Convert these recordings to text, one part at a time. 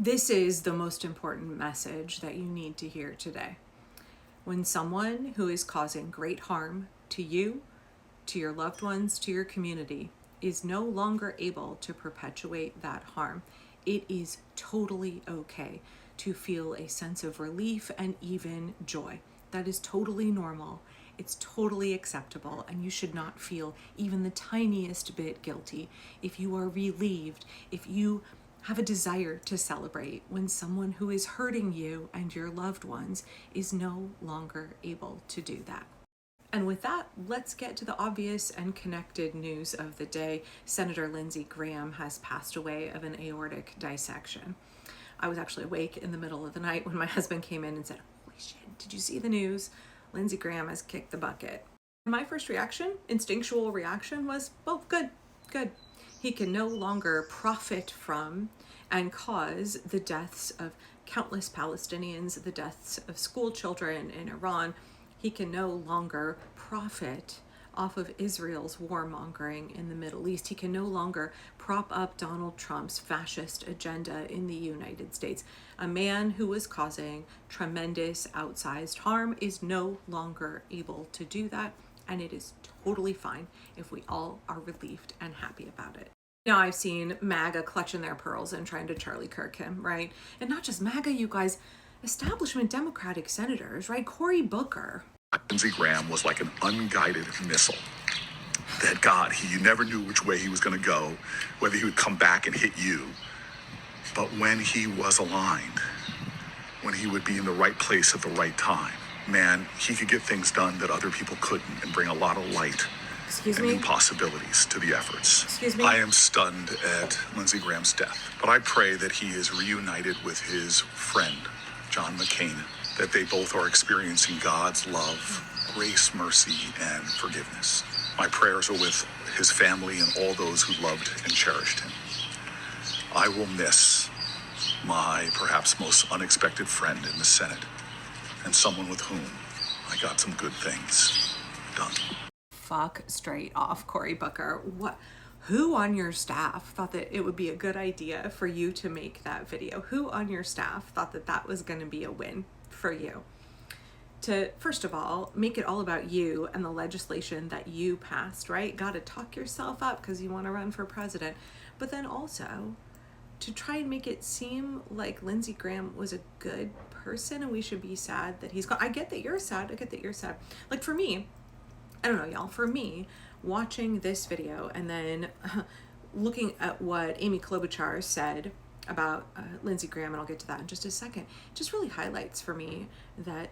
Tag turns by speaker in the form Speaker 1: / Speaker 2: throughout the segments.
Speaker 1: This is the most important message that you need to hear today. When someone who is causing great harm to you, to your loved ones, to your community, is no longer able to perpetuate that harm, it is totally okay to feel a sense of relief and even joy. That is totally normal. It's totally acceptable, and you should not feel even the tiniest bit guilty if you are relieved, if you have a desire to celebrate when someone who is hurting you and your loved ones is no longer able to do that. And with that, let's get to the obvious and connected news of the day. Senator Lindsey Graham has passed away of an aortic dissection. I was actually awake in the middle of the night when my husband came in and said, "Holy shit, did you see the news? Lindsey Graham has kicked the bucket." My first reaction, instinctual reaction, was, well, good. He can no longer profit from and cause the deaths of countless Palestinians, the deaths of school children in Iran. He can no longer profit off of Israel's warmongering in the Middle East. He can no longer prop up Donald Trump's fascist agenda in the United States. A man who was causing tremendous outsized harm is no longer able to do that, and it is totally fine if we all are relieved and happy about it. Now, I've seen MAGA clutching their pearls and trying to Charlie Kirk him, right? And not just MAGA, you guys, establishment Democratic senators, right? Cory Booker.
Speaker 2: Lindsey Graham was like an unguided missile that you never knew which way he was going to go, whether he would come back and hit you. But when he was aligned, when he would be in the right place at the right time, man, he could get things done that other people couldn't and bring a lot of light and new possibilities to the efforts.
Speaker 1: Excuse me?
Speaker 2: I am stunned at Lindsey Graham's death, but I pray that he is reunited with his friend, John McCain, that they both are experiencing God's love, grace, mercy, and forgiveness. My prayers are with his family and all those who loved and cherished him. I will miss my perhaps most unexpected friend in the Senate and someone with whom I got some good things done.
Speaker 1: Fuck straight off, Cory Booker. Who on your staff thought that it would be a good idea for you to make that video? Who on your staff thought that that was going to be a win for you? To, first of all, make it all about you and the legislation that you passed, right? Got to talk yourself up because you want to run for president. But then also to try and make it seem like Lindsey Graham was a good person and we should be sad that he's gone. I get that you're sad. Like, for me, I don't know, y'all, for me, watching this video and then looking at what Amy Klobuchar said about Lindsey Graham, and I'll get to that in just a second, just really highlights for me that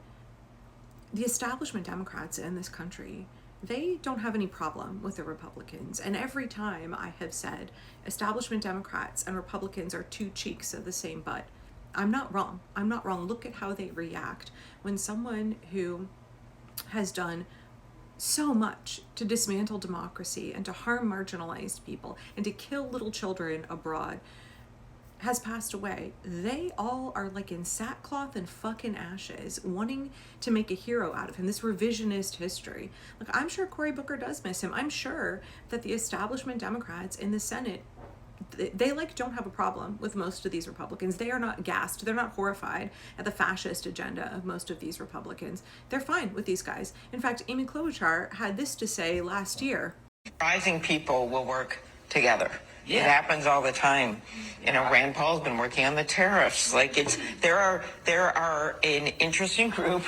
Speaker 1: the establishment Democrats in this country, they don't have any problem with the Republicans. And every time I have said establishment Democrats and Republicans are two cheeks of the same butt, I'm not wrong. Look at how they react when someone who has done so much to dismantle democracy and to harm marginalized people and to kill little children abroad has passed away. They all are like in sackcloth and fucking ashes, wanting to make a hero out of him, this revisionist history. Like, I'm sure Cory Booker does miss him. I'm sure that the establishment Democrats in the Senate, they like don't have a problem with most of these Republicans. They are not gassed. They're not horrified at the fascist agenda of most of these Republicans. They're fine with these guys. In fact, Amy Klobuchar had this to say last year.
Speaker 3: Rising people will work together.
Speaker 4: Yeah.
Speaker 3: It happens all the time. You know, Rand Paul's been working on the tariffs. Like, there are an interesting group.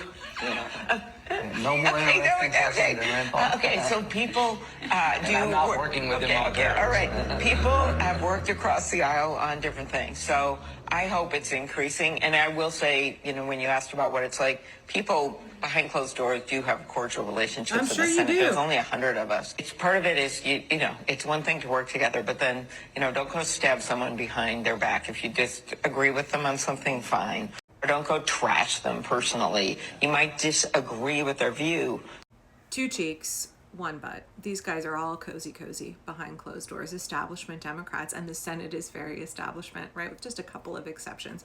Speaker 4: No more interesting person than Rand Paul.
Speaker 3: Okay, so people
Speaker 4: I'm not working with him on tariffs.
Speaker 3: All right, people have worked across the aisle on different things. So I hope it's increasing. And I will say, you know, when you asked about what it's like, people behind closed doors do have cordial relationships.
Speaker 1: I'm sure
Speaker 3: in the
Speaker 1: you
Speaker 3: Senate.
Speaker 1: do.
Speaker 3: There's only 100 of us. It's part of it is, you know, it's one thing to work together, but then, you know, don't go stab someone behind their back. If you just agree with them on something, fine. Or don't go trash them personally. You might disagree with their view.
Speaker 1: Two cheeks, one butt. These guys are all cozy behind closed doors, establishment Democrats, and the Senate is very establishment, right? With just a couple of exceptions.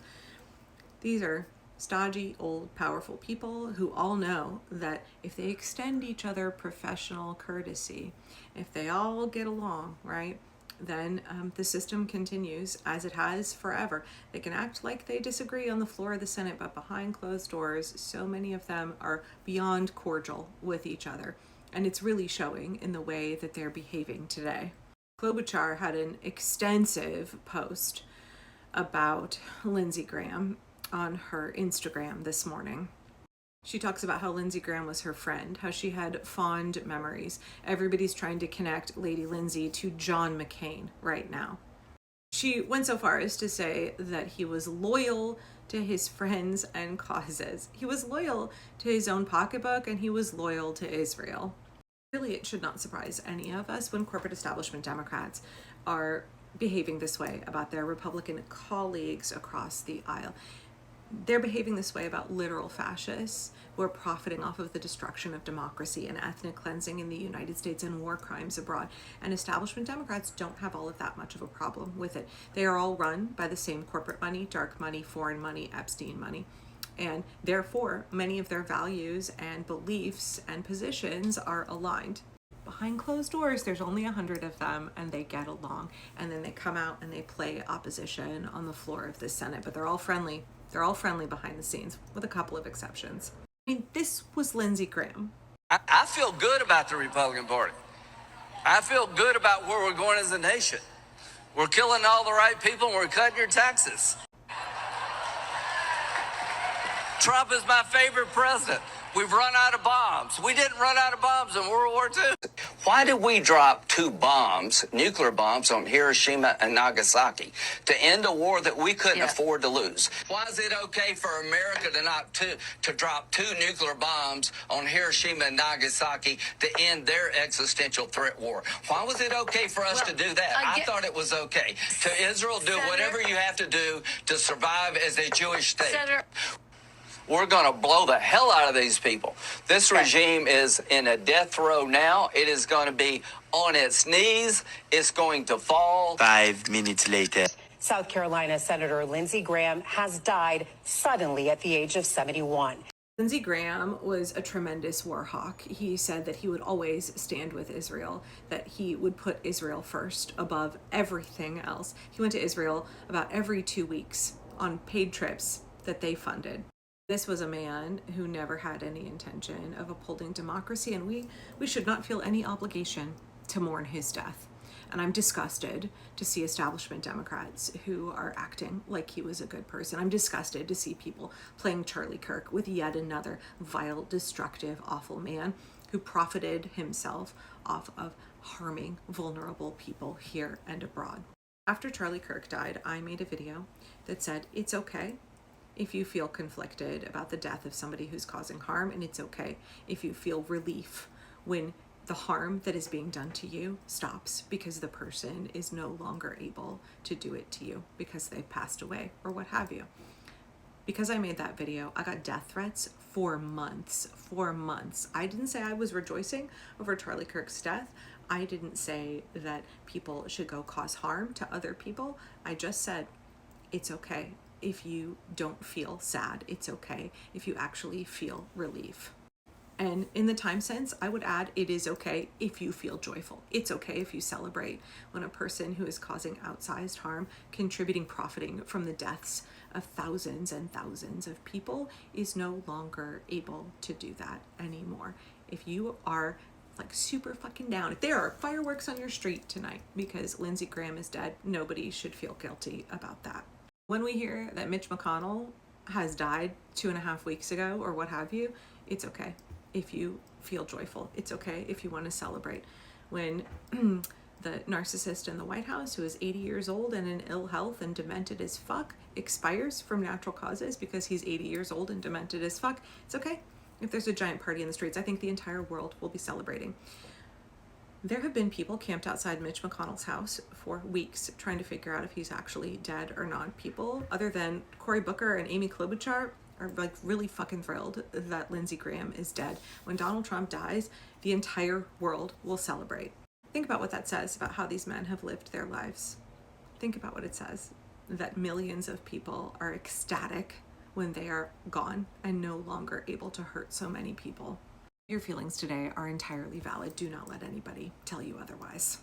Speaker 1: These are stodgy, old, powerful people who all know that if they extend each other professional courtesy, if they all get along, right, then the system continues as it has forever. They can act like they disagree on the floor of the Senate, but behind closed doors, so many of them are beyond cordial with each other. And it's really showing in the way that they're behaving today. Klobuchar had an extensive post about Lindsey Graham on her Instagram this morning. She talks about how Lindsey Graham was her friend, how she had fond memories. Everybody's trying to connect Lady Lindsey to John McCain right now. She went so far as to say that he was loyal to his friends and causes. He was loyal to his own pocketbook, and he was loyal to Israel. Really, it should not surprise any of us when corporate establishment Democrats are behaving this way about their Republican colleagues across the aisle. They're behaving this way about literal fascists who are profiting off of the destruction of democracy and ethnic cleansing in the United States and war crimes abroad. And establishment Democrats don't have all of that much of a problem with it. They are all run by the same corporate money, dark money, foreign money, Epstein money. And therefore, many of their values and beliefs and positions are aligned. Behind closed doors, there's only 100 of them, and they get along. And then they come out and they play opposition on the floor of the Senate, but they're all friendly. They're all friendly behind the scenes, with a couple of exceptions. I mean, this was Lindsey Graham.
Speaker 5: I feel good about the Republican Party. I feel good about where we're going as a nation. We're killing all the right people and we're cutting your taxes. Trump is my favorite president. We've run out of bombs. We didn't run out of bombs in World War II. Why did we drop 2 bombs, nuclear bombs, on Hiroshima and Nagasaki to end a war that we couldn't afford to lose? Why is it okay for America to drop 2 nuclear bombs on Hiroshima and Nagasaki to end their existential threat war? Why was it okay for us to do that? I thought it was okay. To Israel, do whatever you have to do to survive as a Jewish state. We're going to blow the hell out of these people. This regime is in a death row now. It is going to be on its knees. It's going to fall. 5 minutes later.
Speaker 6: South Carolina Senator Lindsey Graham has died suddenly at the age of 71.
Speaker 1: Lindsey Graham was a tremendous war hawk. He said that he would always stand with Israel, that he would put Israel first above everything else. He went to Israel about every 2 weeks on paid trips that they funded. This was a man who never had any intention of upholding democracy, and we should not feel any obligation to mourn his death. And I'm disgusted to see establishment Democrats who are acting like he was a good person. I'm disgusted to see people playing Charlie Kirk with yet another vile, destructive, awful man who profited himself off of harming vulnerable people here and abroad. After Charlie Kirk died, I made a video that said, it's okay if you feel conflicted about the death of somebody who's causing harm, and it's okay if you feel relief when the harm that is being done to you stops because the person is no longer able to do it to you because they've passed away or what have you. Because I made that video, I got death threats for months. I didn't say I was rejoicing over Charlie Kirk's death. I didn't say that people should go cause harm to other people. I just said, it's okay if you don't feel sad. It's okay if you actually feel relief. And in the time sense, I would add, it is okay if you feel joyful. It's okay if you celebrate when a person who is causing outsized harm, contributing, profiting from the deaths of thousands and thousands of people, is no longer able to do that anymore. If you are like super fucking down, if there are fireworks on your street tonight because Lindsey Graham is dead, nobody should feel guilty about that. When we hear that Mitch McConnell has died 2.5 weeks ago or what have you, it's okay if you feel joyful. It's okay if you want to celebrate. When the narcissist in the White House, who is 80 years old and in ill health and demented as fuck, expires from natural causes because he's 80 years old and demented as fuck, it's okay if there's a giant party in the streets. I think the entire world will be celebrating. There have been people camped outside Mitch McConnell's house for weeks trying to figure out if he's actually dead or not. People other than Cory Booker and Amy Klobuchar are like really fucking thrilled that Lindsey Graham is dead. When Donald Trump dies, the entire world will celebrate. Think about what that says about how these men have lived their lives. Think about what it says, that millions of people are ecstatic when they are gone and no longer able to hurt so many people. Your feelings today are entirely valid. Do not let anybody tell you otherwise.